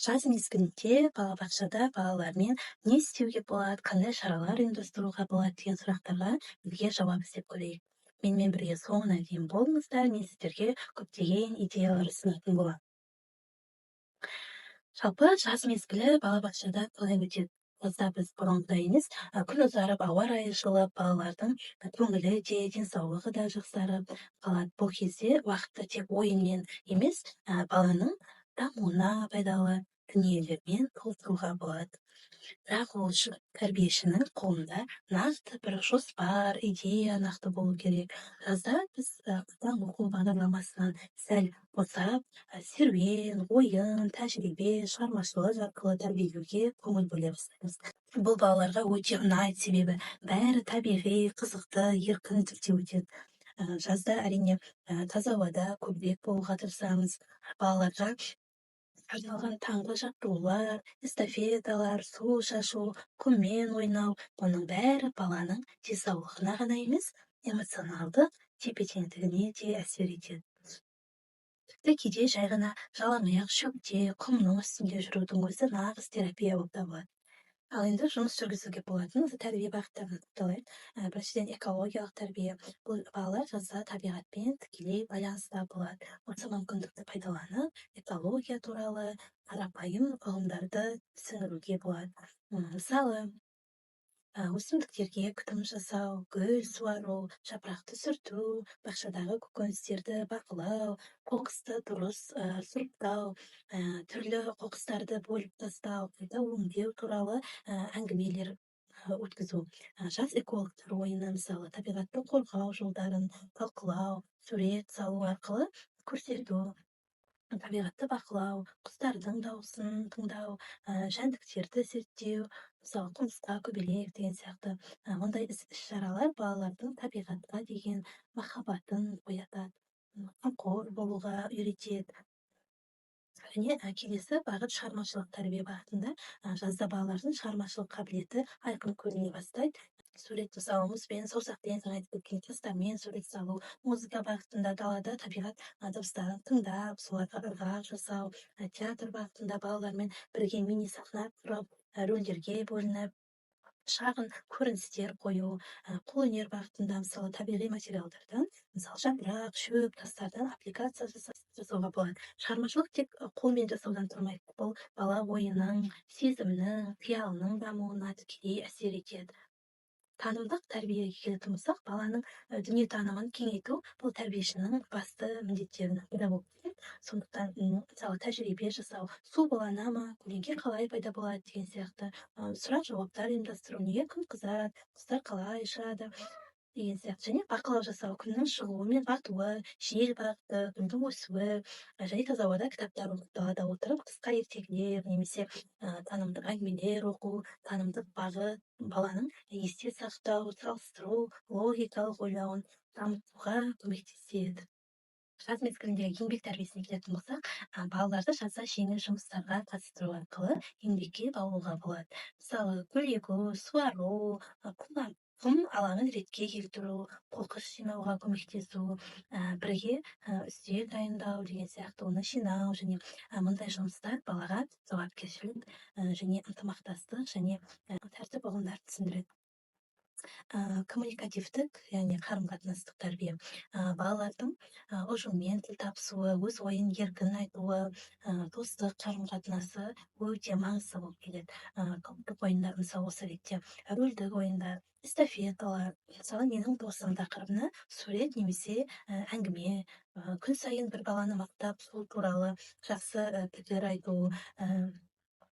Жаз мезгілінде балабақшада балалармен не істеуге болады, қандай шаралар ұйымдастыруға болады деген сұрақтарға бірге жауап іздеп көрейік. Менімен бірге соңына дейін болыңыздар, мен сіздерге көптеген идеялар ұсынатын боламын. Жалпы жаз мезгілі балабақшада қалай өтеді? Жазда біз бұрынғыдай емес, күн ұзарып, ауа райы жылып, балалардың көңілі де, денсаулығы да жақсарып қалады. Бұл кезде уақытты тек ойынмен емес, баланың дамуына пайдалы дүниелермен толтыруға болады. Бірақ ол үшін тәрбиешінің қолында нақты бір жоспар, идея нақты болу керек. Жазда біз қатаң оқу бағдарламасынан сәл босап, серуен, ойын, тәжірибе, шығармашылық арқылы тәрбиелеуге көңіл бөле бастаймыз. Бұл балаларға өте ұнайды, себебі бәрі табиғи, қызықты, еркін түрде өтеді. Жазда әрине таза ауада көбірек болуға тырысамыз. Балаларға арналған таңғы жаттығулар, эстафеталар, су шашу, құммен ойнау, бұның бәрі баланың денсаулығына ғана емес, эмоционалдық тепе-теңдігіне де әсер етеді. Тіпті кейде жай ғана жалаңаяқ шөпте, құмның үстінде жүрудің өзі нағыз терапия болып табылады. Ал енді жұмыс жүргізуге болатын осы тәрбие бағыттарына тоқталайық. Біріншіден экологиялық тәрбие. Бұл балалар жазда табиғатпен тікелей байланыста болады. Осы мүмкіндікті пайдаланып, экология туралы қарапайым ұғымдарды сіңіруге болады. Мысалы, өсімдіктерге күтім жасау, гүл суару, жапырақты сүрту, бақшадағы көкөністерді бақылау, қоқысты дұрыс сұрыптау, түрлі қоқыстарды бөліп тастау, қайта өңдеу туралы әңгімелер өткізу. Жас экологтар ойыны, мысалы, табиғатты қорғау жолдарын талқылау, сурет салу арқылы көрсету, табиғатты бақылау, құстардың дауысын тыңдау, жәндіктерді зерттеу, мысалы, құмырсқа, көбелек деген сияқты ондай іс-шаралар балалардың табиғатқа деген махаббатын оятады, қамқор болуға үйретеді. Және келесі бағыт шығармашылық тәрбие бағытында. Жазда балалардың шығармашылық қабілеті айқын көріне бастайды. Сурет жасау, мұзбен, саусақпен, жаңа айтып кеткен тастармен сурет салу, музыка бағытында далада табиғат дыбыстарын тыңдап, соларға ырғақ жасау, театр бағытында балалармен бірге мини сахна құрып, рөлдерге бөлініп, шағын көріністер қою, қолөнер бағытында, мысалы, табиғи материалдардан, мысалы, жапырақ, шөп, тастардан аппликация жасауға болады. Шығармашылық тек қолмен жасаудан тұрмайды. Бұл бала ойының, сезімнің, қиялының дамуына тікелей әсер етеді. Танымдық тәрбиеге келетін болсақ, баланың дүниетанымын кеңейту бұл тәрбиешінің басты міндеттерінің бірі болып келеді. Сондықтан, мысалы, тәжірибе жасау, су булана ма, көлеңке қалай пайда болады деген сияқты сұрақ-жауаптар ұйымдастыру, неге күн қызады, құстар қалай ұшады деген сияқты. Және бақылау жасау, күннің шығуы мен батуы, жел бағыты, гүлдің өсуі, және таза ауада кітаптар оқып, далада отырып, қысқа ертегілер немесе танымдық әңгімелер оқу, танымдық бағыт баланың есте сақтау, салыстыру, логикалық ойлауын дамытуға көмектеседі. Жаз мезгіліндегі еңбек тәрбиесіне келетін болсақ, балаларды жазда жеңіл жұмыстарға қатыстыру арқылы еңбекке баулуға болады. Мысалы, гүл егу, суару, құм алаңын ретке келтіру, қоқыс жинауға көмектесу, бірге үстел дайындау деген сияқты оны жинау, және мұндай жұмыстар балаға жауапкершілік және ынтымақтастық және тәртіп ұғымдарын түсіндіреді. Коммуникативтік, яғни қарым-қатынастық тәрбие. Балалардың ұжыммен тіл табысуы, өз ойын еркін айтуы, достық қарым-қатынасы өте маңызды болып келеді. Клубтық ойындар, мысалы, осы ретте рөлдік ойындар, эстафеталар, мысалы, менің досым тақырыбына сурет немесе әңгіме, күн сайын бір баланы мақтап, сол туралы жақсы пікір айту,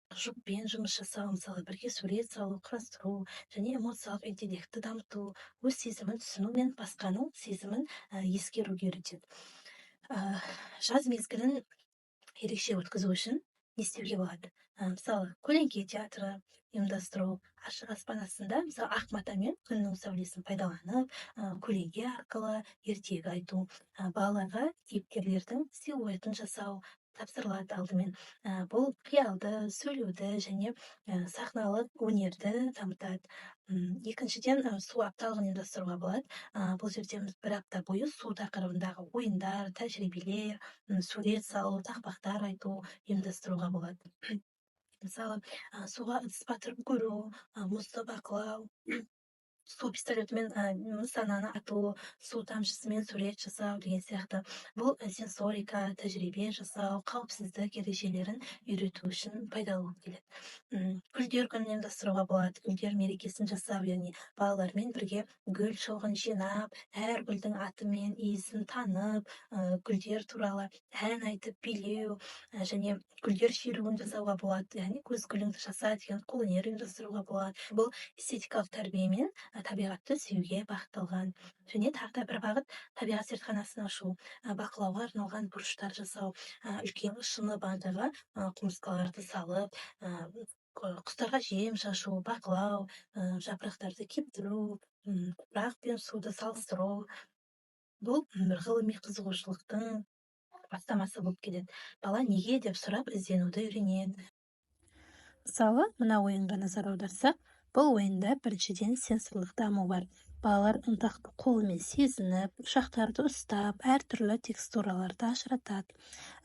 жұппен жұмыс жасау, мысалы, бірге сурет салу, құрастыру, және эмоциялық интеллектті дамыту, өз сезімін түсіну мен басқаның сезімін ескеруге үйретеді. Жаз мезгілін ерекше өткізу үшін не істеуге болады? Мысалы, көлеңке театры ұйымдастыру, ашық аспан астында, мысалы, ақ матамен күннің сәулесін пайдаланып, көлеңке арқылы ертегі айту, балаларға кейіпкерлердің силуетін жасау, тапсырылады алдымен. Бұл қиялды, сөйлеуді және сахналық өнерді дамытады. Екіншіден, су апталығын ұйымдастыруға болады. Бұл жерде біз бір апта бойы су тақырыбындағы ойындар, тәжірибелер, сурет салу, тақпақтар айту ұйымдастыруға болады. Мысалы, суға ыдыс батырып көру, мұзды бақылау, су пистолетімен нысананы ату, су тамшысымен сурет жасау деген сияқты. Бұл сенсорика, тәжірибе жасау, қауіпсіздік ережелерін үйрету үшін пайдалы болып келеді. Гүлдер күнін ұйымдастыруға болады. Гүлдер мерекесін жасау, яғни балалармен бірге гүл шоғын жинап, әр гүлдің аты мен иісін танып, гүлдер туралы ән айтып билеу және гүлдер шеруін жасауға болады. Яғни көз гүліңді жаса деген қолөнер ұйымдастыруға болады. Бұл эстетикалық тәрбиемен табиғатты сүюге бағытталған. Және тағы да бір бағыт табиғат зертханасын ашу, бақылауға арналған бұрыштар жасау, үлкен шыны банкаға құмырсқаларды салып, құстарға жем шашу, бақылау, жапырақтарды кептіру, топырақ пен суды салыстыру. Бұл бір ғылыми қызығушылықтың бастамасы болып келеді. Бала неге деп сұрап ізденуді үйренеді. Мысалы, мына ойынға назар аударсақ, бұл ойында біріншіден сенсорлық даму бар. Балалар ұнтақты қолымен сезініп, ұшақтарды ұстап, әртүрлі текстураларды ажыратады.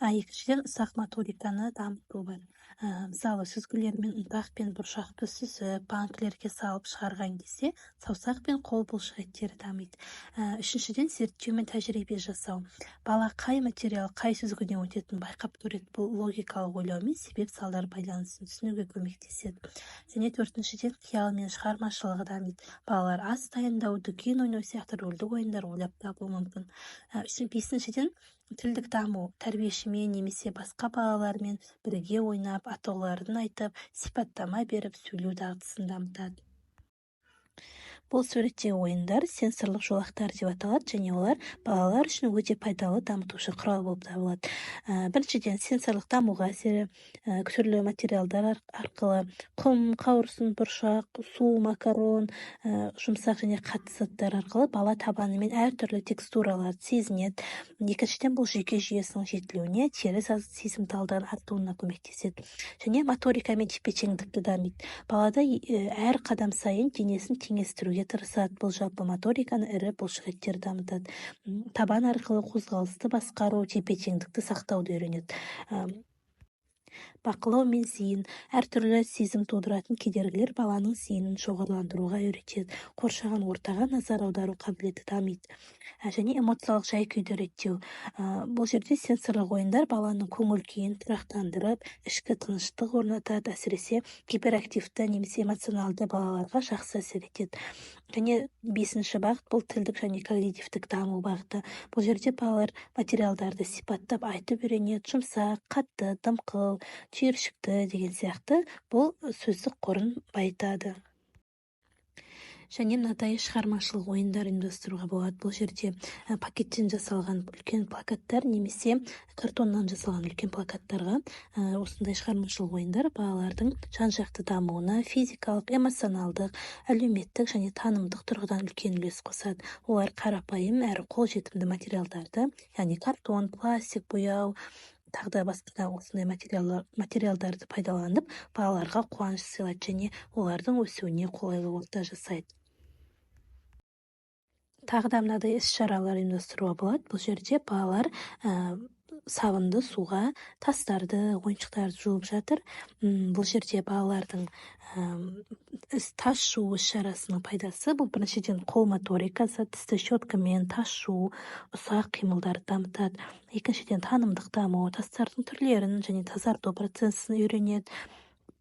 Екіншіден ұсақ моториканы дамыту бар. Мысалы, сүзгілермен ұнтақ пен бұршақты сүзіп, банкілерге салып шығарған кезде саусақ пен қол бұлшықеттері дамиды. Үшіншіден зерттеу мен тәжірибе жасау. Бала қай материал қай сүзгіден өтетінін байқап көреді. Бұл логикалық ойлаумен себеп салдар байланысын түсінуге көмектеседі. Және төртіншіден қиял мен шығармашылығы дамиды. Балалар ас дайындау, дүкен ойнау сияқты рөлдік ойындар ойлап табуы мүмкін. Бесіншіден тілдік даму. Тәрбиешімен немесе басқа балалармен бірге ойнап, атауларын айтып, сипаттама беріп, сөйлеу дағдысын дамытады. Бұл суреттегі ойындар сенсорлық жолақтар деп аталады, және олар балалар үшін өте пайдалы дамытушы құрал болып табылады. Біріншіден, сенсорлық дамуға әсері түрлі материалдар арқылы құм, қауырсын, бұршақ, су, макарон, жұмсақ және қатты заттар арқылы бала табанымен әртүрлі текстураларды сезінеді. Екіншіден, бұл жүйке жүйесінің жетілуіне, теріс сезімталдығын артуына көмектеседі. Және моторика мен тепе-теңдікті дамиды. Балада әр қадам сайын денесін теңестіруге тырысады. Бұл жалпы моториканы ірі бұлшықеттер дамытады. Табан арқылы қозғалысты басқару, тепе-теңдікті сақтауды үйренеді. Бақылау мен зейін. Әртүрлі сезім тудыратын кедергілер баланың зейінін жоғарыландыруға үйретеді. Қоршаған ортаға назар аудару қабілеті дамиды. Және эмоциялық жай-күйді реттеу. Бұл жерде сенсорлық ойындар баланың көңіл-күйін тұрақтандырып, ішкі тыныштық орнатады. Әсіресе гиперактивті немесе эмоционалды балаларға жақсы әсер етеді. Және бесінші бағыт бұл тілдік және когнитивтік даму бағыты. Бұл жерде балалар материалдарды сипаттап айтып үйренеді. Жұмсақ, қатты, дымқыл, түйіршікті деген сияқты бұл сөздік қорын байытады. Және мынадай шығармашылық ойындар ұйымдастыруға болады. Бұл жерде пакеттен жасалған үлкен плакаттар немесе картоннан жасалған үлкен плакаттарға осындай шығармашылық ойындар балалардың жан-жақты дамуына физикалық, эмоционалдық, әлеуметтік және танымдық тұрғыдан үлкен үлес қосады. Олар қарапайым әрі қолжетімді материалдарды, яғни картон, пластик, бояу, тағы да басқа осындай материалдарды пайдаланып, балаларға қуаныш сыйлайды және олардың өсуіне қолайлы орта жасайды. Тағы да мынадай іс-шаралар ұйымдастыруға болады. Бұл жерде балалар сабынды суға тастарды, ойыншықтарды жуып жатыр. Бұл жерде балалардың тас жуу іс-шарасының пайдасы бұл біріншіден қол моторикасы, тісті щеткамен тас жуу, ұсақ қимылдарды дамытады. Екіншіден танымдық даму, тастардың түрлерін және тазарту процесін үйренеді.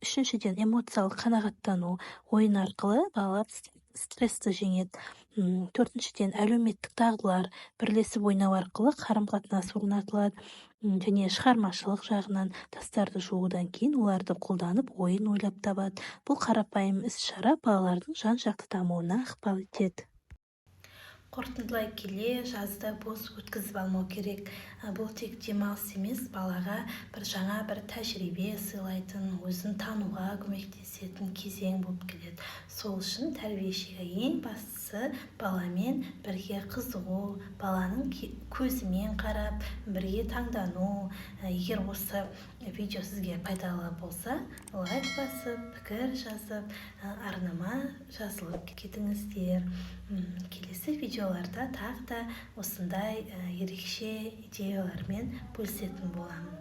Үшіншіден эмоциялық қанағаттану, ойын арқылы балалар стрессті жеңеді. Төртіншіден әлеуметтік дағдылар, бірлесіп ойнау арқылы қарым-қатынас орнатылады. Және шығармашылық жағынан тастарды жуудан кейін оларды қолданып ойын ойлап табады. Бұл қарапайым іс-шара балалардың жан-жақты дамуына ықпал етеді. Қорытындылай келе, жазды бос өткізіп алмау керек. Бұл тек демалыс емес, балаға бір тәжірибе сыйлайтын, өзін тануға көмектесетін кезең болып келеді. Сол үшін тәрбиешіге ең бастысы баламен бірге қызығу, баланың көзімен қарап, бірге таңдану. Егер осы видео сізге пайдалы болса, лайк басып, пікір жазып, арнама жазылып кетіңіздер. Келесі видеоларда тағы да осындай ерекше идеялармен бөлісетін боламын.